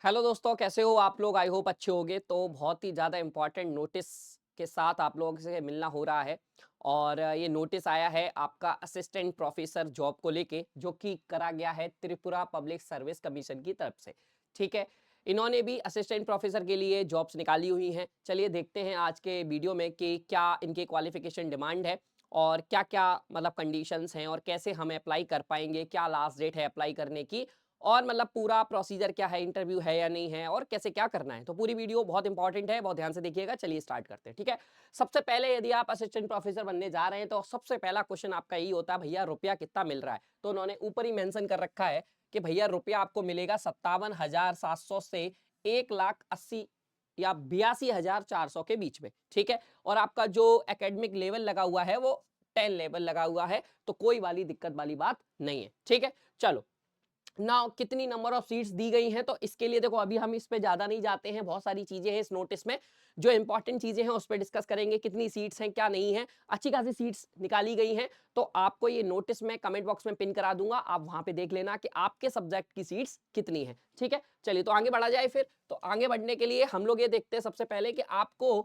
Hello दोस्तों, कैसे हो आप लोग? आई होप अच्छे होंगे। तो बहुत ही ज़्यादा इम्पोर्टेंट नोटिस के साथ आप लोगों से मिलना हो रहा है। और ये नोटिस आया है आपका असिस्टेंट प्रोफेसर जॉब को लेके, जो कि करा गया है त्रिपुरा पब्लिक सर्विस कमीशन की तरफ से। ठीक है, इन्होंने भी असिस्टेंट प्रोफेसर के लिए जॉब्स निकाली हुई हैं। चलिए देखते हैं आज के वीडियो में कि क्या इनकी क्वालिफिकेशन डिमांड है और क्या क्या मतलब कंडीशंस हैं और कैसे हम अप्लाई कर पाएंगे, क्या लास्ट डेट है अप्लाई करने की, और मतलब पूरा प्रोसीजर क्या है, इंटरव्यू है या नहीं है, और कैसे क्या करना है। तो पूरी वीडियो बहुत इंपॉर्टेंट है, बहुत ध्यान से देखिएगा। चलिए स्टार्ट करते हैं। ठीक है, सबसे पहले यदि आप असिस्टेंट प्रोफेसर बनने जा रहे हैं तो सबसे पहला क्वेश्चन आपका यही होता है, भैया रुपया कितना मिल रहा है। तो उन्होंने ऊपर ही मेंशन कर रखा है कि भैया रुपया आपको मिलेगा 57,700 से 1,80,000 या 82,400 के बीच में। ठीक है, और आपका जो एकेडमिक लेवल लगा हुआ है वो 10 लेवल लगा हुआ है, तो कोई वाली दिक्कत वाली बात नहीं है। ठीक है, चलो ना कितनी नंबर ऑफ सीट्स दी गई हैं, तो इसके लिए देखो अभी हम इस पे ज्यादा नहीं जाते हैं, बहुत सारी चीजें हैं इस नोटिस में। जो इंपॉर्टेंट चीजें हैं उस पर डिस्कस करेंगे, कितनी सीट्स हैं क्या नहीं है। अच्छी खासी सीट्स निकाली गई हैं, तो आपको ये नोटिस में कमेंट बॉक्स में पिन करा दूंगा, आप वहां पे देख लेना कि आपके सब्जेक्ट की सीट्स कितनी है। ठीक है, चलिए तो आगे बढ़ा जाए। फिर तो आगे बढ़ने के लिए हम लोग ये देखते हैं सबसे पहले कि आपको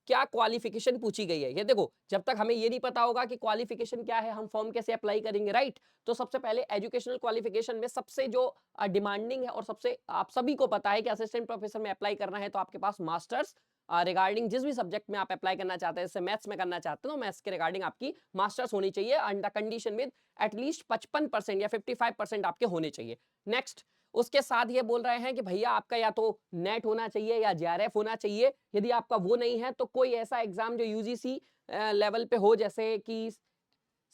क्या क्वालिफिकेशन पूछी गई है। ये देखो, जब तक हमें ये नहीं पता होगा कि क्वालिफिकेशन क्या है, हम फॉर्म कैसे अप्लाई करेंगे, राइट। तो सबसे पहले एजुकेशनल क्वालिफिकेशन में सबसे जो डिमांडिंग है और सबसे आप सभी को पता है कि असिस्टेंट प्रोफेसर में अप्लाई करना है तो आपके पास मास्टर्स रिगार्डिंग जिस भी सब्जेक्ट में आप अप्लाई करना चाहते हैं, जैसे मैथ्स में करना चाहते हो तो मैथ्स के रिगार्डिंग आपकी मास्टर्स होनी चाहिए, अंडर कंडीशन विद एटलीस्ट 55% या 55% आपके होने चाहिए। नेक्स्ट, उसके साथ ये बोल रहे हैं कि भैया आपका या तो नेट होना चाहिए या जेआरएफ होना चाहिए। यदि आपका वो नहीं है तो कोई ऐसा एग्जाम जो यूजीसी लेवल पे हो, जैसे कि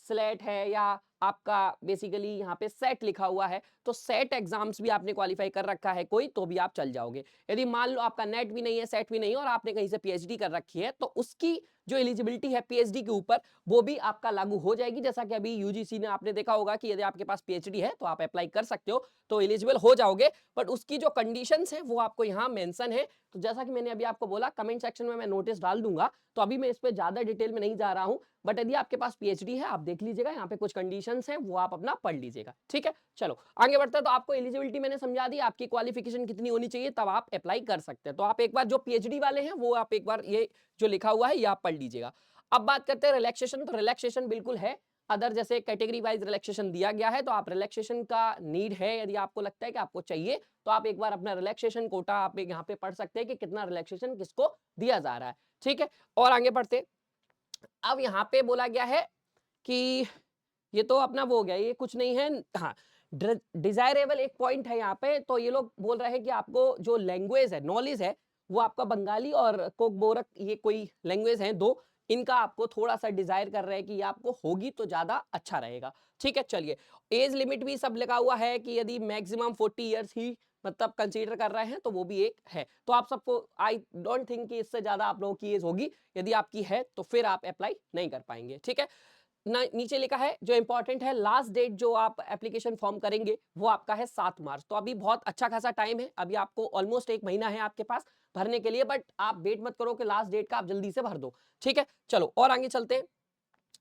स्लेट है या आपका बेसिकली यहाँ पे सेट लिखा हुआ है, तो सेट एग्जाम्स भी आपने क्वालिफाई कर रखा है कोई, तो भी आप चल जाओगे। यदि मान लो आपका नेट भी नहीं है, सेट भी नहीं है, और आपने कहीं से पीएचडी कर रखी है, तो उसकी जो एलिजिबिलिटी है पीएचडी के ऊपर वो भी आपका लागू हो जाएगी। जैसा कि अभी यूजीसी ने आपने देखा होगा कि यदि आपके पास पीएचडी है तो आप अप्लाई कर सकते हो, तो एलिजिबल हो जाओगे। बट उसकी जो कंडीशंस है वो आपको यहाँ मेंशन है। तो जैसा कि मैंने अभी आपको बोला, कमेंट सेक्शन में मैं नोटिस डाल दूंगा, तो अभी मैं इस पर ज्यादा डिटेल में नहीं जा रहा हूं। बट यदि आपके पास पीएचडी है, आप देख लीजिएगा, यहाँ पे कुछ कंडीशंस हैं वो आप अपना पढ़ लीजिएगा। ठीक है, चलो आगे बढ़ते हैं। तो आपको एलिजिबिलिटी मैंने समझा दी, आपकी क्वालिफिकेशन कितनी होनी चाहिए, तब आप अप्लाई कर सकते हैं। तो आप एक बार जो पीएचडी वाले हैं वो आप एक बार ये जो लिखा हुआ है ये आप पढ़ लीजिएगा। अब बात करते हैं रिलैक्सेशन। तो रिलैक्सेशन बिल्कुल है, अदर जैसे कैटेगरी वाइज रिलैक्सेशन दिया गया है, तो आप रिलैक्सेशन का नीड है, यदि आपको लगता है कि आपको चाहिए तो आप एक बार अपना रिलैक्सेशन कोटा आप यहाँ पे पढ़ सकते हैं कि कितना रिलैक्सेशन किसको दिया जा रहा है। ठीक है, और आगे बढ़ते। अब यहाँ पे बोला गया है कि ये तो अपना वो हो गया, ये कुछ नहीं है। हाँ, डिजायरेबल एक पॉइंट है यहाँ पे। तो ये लोग बोल रहे हैं कि आपको जो लैंग्वेज है, नॉलेज है, वो आपका बंगाली और कोकबोरक, ये कोई लैंग्वेज है दो, इनका आपको थोड़ा सा डिजायर कर रहे हैं कि ये आपको होगी तो ज्यादा अच्छा रहेगा। ठीक है, चलिए एज लिमिट भी सब लगा हुआ है कि यदि मैक्सिमम 40 ईयर्स ही मतलब कंसीडर कर रहे हैं तो वो भी एक है। तो आप सबको आई डोंट थिंक कि इससे ज्यादा आप लोगों की एज होगी। यदि आपकी है तो फिर आप अप्लाई नहीं कर पाएंगे। ठीक है, नीचे लिखा है जो इंपॉर्टेंट है, लास्ट डेट जो आप एप्लीकेशन फॉर्म करेंगे वो आपका है 7 मार्च। तो अभी बहुत अच्छा खासा टाइम है, अभी आपको ऑलमोस्ट एक महीना है आपके पास भरने के लिए। बट आप वेट मत करो कि लास्ट डेट का आप जल्दी से भर दो। ठीक है, चलो और आगे चलते हैं।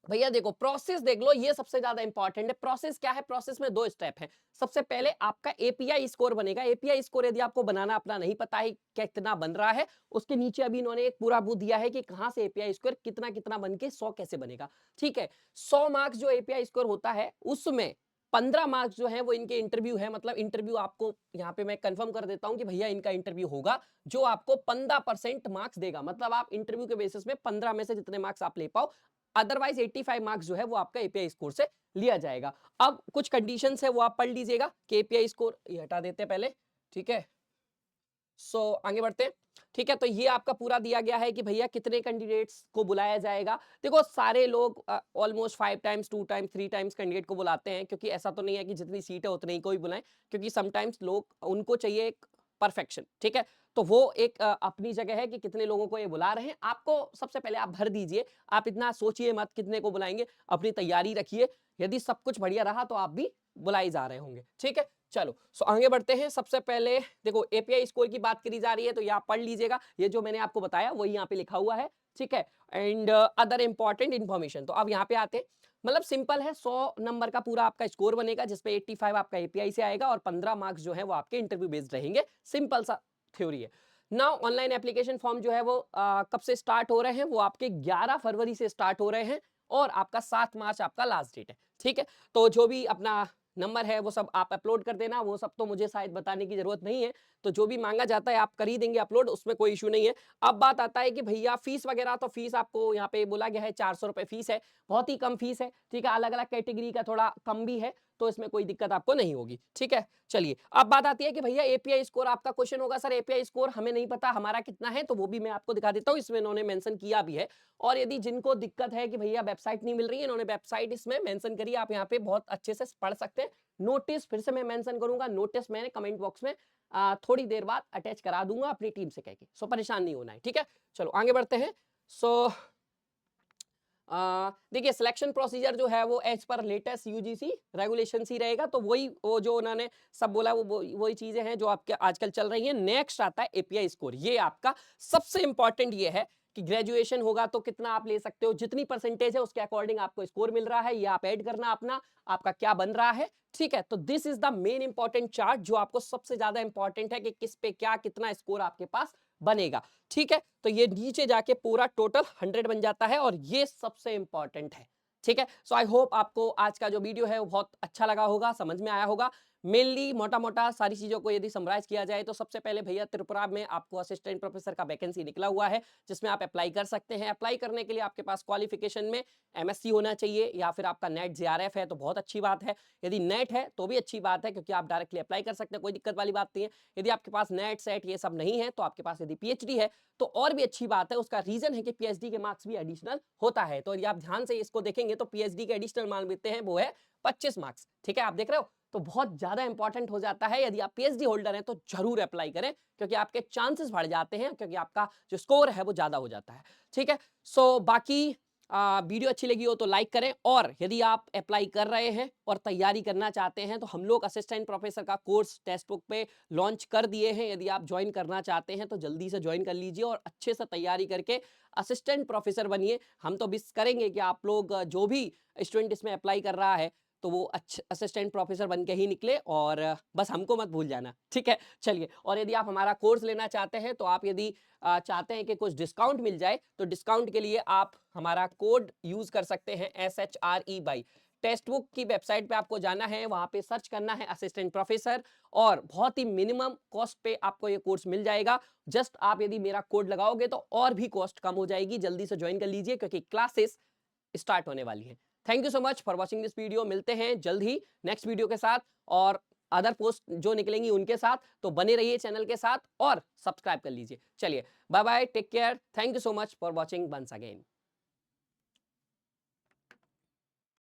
भैया देखो प्रोसेस देख लो, ये सबसे ज्यादा इंपॉर्टेंट है। प्रोसेस क्या है, प्रोसेस में 2 स्टेप है। सबसे पहले आपका एपीआई स्कोर बनेगा। एपीआई स्कोर यदि आपको बनाना अपना नहीं पता है कितना बन रहा है, उसके नीचे अभी इन्होंने एक पूरा वो दिया है कि कहां से एपीआई स्कोर कितना कितना बन के 100 कैसे बनेगा। ठीक है, 100 मार्क्स जो एपीआई स्कोर होता है उसमें 15 मार्क्स जो है वो इनके इंटरव्यू है। मतलब इंटरव्यू आपको यहाँ पे मैं कंफर्म कर देता हूं कि भैया इनका इंटरव्यू होगा, जो आपको 15% मार्क्स देगा। मतलब आप इंटरव्यू के बेसिस में 15 में से जितने मार्क्स आप ले पाओ, अदरवाइज 85 मार्क्स जो है वो आपका एपीआई स्कोर से लिया जाएगा। अब कुछ कंडीशंस है वो आप पढ़ लीजिएगा कि एपीआई स्कोर, ये हटा देते हैं पहले। ठीक है, आगे बढ़ते हैं। ठीक है, तो ये आपका पूरा दिया गया है कि भैया कितने कैंडिडेट्स को बुलाया जाएगा। देखो सारे लोग almost 5 times 2 times 3 times candidate को बुलाते हैं, क्योंकि ऐसा तो नहीं है कि जितनी सीट है उतनी ही कोई बुलाएं, क्योंकि समटाइम्स लोग उनको चाहिए एक परफेक्शन। ठीक है, तो वो एक अपनी जगह है कि कितने लोगों को ये बुला रहे हैं। आपको सबसे पहले आप भर दीजिए, आप इतना सोचिए मत कितने को बुलाएंगे, अपनी तैयारी रखिए। यदि सब कुछ बढ़िया रहा तो आप भी बुलाए जा रहे होंगे। ठीक है, चलो आगे बढ़ते हैं। सबसे पहले देखो एपीआई स्कोर की बात करी जा रही है, तो ये आप पढ़ लीजिएगा। ये जो मैंने आपको बताया वही यहाँ पे लिखा हुआ है। ठीक है, एंड अदर इंपॉर्टेंट इन्फॉर्मेशन। तो अब यहाँ पे आते हैं, मतलब सिंपल है, 100 नंबर का पूरा आपका स्कोर बनेगा जिसपे 85 आपका एपीआई से आएगा और 15 मार्क्स जो है वो आपके इंटरव्यू बेस्ड रहेंगे। सिंपल सा थ्योरी है। नाउ ऑनलाइन एप्लीकेशन फॉर्म जो है वो कब से स्टार्ट हो रहे हैं, वो आपके 11 फरवरी से स्टार्ट हो रहे हैं और आपका 7 मार्च आपका लास्ट डेट है। ठीक है, तो जो भी अपना नंबर है वो सब आप अपलोड कर देना, वो सब तो मुझे शायद बताने की जरूरत नहीं है। तो जो भी मांगा जाता है आप कर ही देंगे अपलोड, उसमें कोई इशू नहीं है। अब बात आता है कि भैया फीस वगैरह, तो फीस आपको यहाँ पे बोला गया है 400 रुपए फीस है, बहुत ही कम फीस है। ठीक है, अलग अलग कैटेगरी का थोड़ा कम भी है, तो इसमें कोई दिक्कत आपको नहीं होगी। ठीक है, चलिए अब बात आती है कि भैया एपीआई स्कोर, आपका क्वेश्चन होगा सर एपीआई स्कोर हमें नहीं पता हमारा कितना है, तो वो भी मैं आपको दिखा देता हूँ, इसमें इन्होंने मेंशन किया भी है। और यदि जिनको दिक्कत है कि भैया वेबसाइट नहीं मिल रही है, इन्होंने वेबसाइट इसमें मेंशन करी, आप यहाँ पे बहुत अच्छे से पढ़ सकते हैं। नोटिस फिर से मैं मेंशन करूंगा, नोटिस मैंने कमेंट बॉक्स में थोड़ी देर बाद अटैच करा दूंगा अपनी टीम से कह के, सो परेशान नहीं होना है। ठीक है, चलो आगे बढ़ते हैं। सो देखिए सिलेक्शन प्रोसीजर जो है वो as per latest UGC regulation ही रहेगा, तो वही वो जो उन्होंने सब बोला वो वही चीजें हैं जो आपके आजकल चल रही हैं। नेक्स्ट आता है एपीआई स्कोर, ये आपका सबसे इंपॉर्टेंट ये है कि ग्रेजुएशन होगा तो कितना आप ले सकते हो, जितनी परसेंटेज है उसके अकॉर्डिंग आपको स्कोर मिल रहा है, ये आप ऐड करना अपना, आपका क्या बन रहा है। ठीक है, तो this is the main important chart जो आपको सबसे ज्यादा इंपॉर्टेंट है कि किस पे क्या कितना स्कोर आपके पास बनेगा। ठीक है, तो ये नीचे जाके पूरा टोटल 100 बन जाता है और ये सबसे इंपॉर्टेंट है। ठीक है, सो आई होप आपको आज का जो वीडियो है वो बहुत अच्छा लगा होगा, समझ में आया होगा। मेनली मोटा मोटा सारी चीजों को यदि समराइज किया जाए तो सबसे पहले भैया त्रिपुरा में आपको असिस्टेंट प्रोफेसर का वैकेंसी निकला हुआ है जिसमें आप अप्लाई कर सकते हैं। अप्लाई करने के लिए आपके पास क्वालिफिकेशन में एमएससी होना चाहिए या फिर आपका नेट जेआरएफ है तो बहुत अच्छी बात है। यदि नेट है तो भी अच्छी बात है क्योंकि आप डायरेक्टली अप्लाई कर सकते हैं, कोई दिक्कत वाली बात नहीं है। यदि आपके पास नेट सेट ये सब नहीं है तो आपके पास यदि पीएचडी है तो और भी अच्छी बात है। उसका रीजन है कि पीएचडी के मार्क्स भी एडिशनल होता है, तो यदि आप ध्यान से इसको देखेंगे तो पीएचडी के एडिशनल मान लेते हैं वो है 25 मार्क्स। ठीक है, आप देख रहे हो, तो बहुत ज्यादा इंपॉर्टेंट हो जाता है। यदि आप पीएचडी होल्डर हैं तो जरूर अप्लाई करें क्योंकि आपके चांसेस बढ़ जाते हैं, क्योंकि आपका जो स्कोर है वो ज्यादा हो जाता है। ठीक है, सो बाकी वीडियो अच्छी लगी हो तो लाइक करें, और यदि आप अप्लाई कर रहे हैं और तैयारी करना चाहते हैं तो हम लोग असिस्टेंट प्रोफेसर का कोर्स टेक्स्ट बुक पे लॉन्च कर दिए हैं। यदि आप ज्वाइन करना चाहते हैं तो जल्दी से ज्वाइन कर लीजिए और अच्छे से तैयारी करके असिस्टेंट प्रोफेसर बनिए। हम तो विश करेंगे कि आप लोग जो भी स्टूडेंट इसमें अप्लाई कर रहा है तो वो अच्छे असिस्टेंट प्रोफेसर बन के ही निकले, और बस हमको मत भूल जाना। ठीक है, चलिए, और यदि आप हमारा कोर्स लेना चाहते हैं तो आप यदि चाहते हैं कि कुछ डिस्काउंट मिल जाए तो डिस्काउंट के लिए आप हमारा कोड यूज कर सकते हैं SHRE बाई। टेक्स्ट बुक की वेबसाइट पे आपको जाना है, वहां पे सर्च करना है असिस्टेंट प्रोफेसर, और बहुत ही मिनिमम कॉस्ट पे आपको ये कोर्स मिल जाएगा। जस्ट आप यदि मेरा कोड लगाओगे तो और भी कॉस्ट कम हो जाएगी। जल्दी से ज्वाइन कर लीजिए क्योंकि क्लासेस स्टार्ट होने वाली है। Thank you so much for watching this video. मिलते हैं जल्द ही नेक्स्ट वीडियो के साथ और अदर पोस्ट जो निकलेंगी उनके साथ, तो बने रहिए चैनल के साथ और सब्सक्राइब कर लीजिए। चलिए, bye bye, take care, thank you so much for watching once again.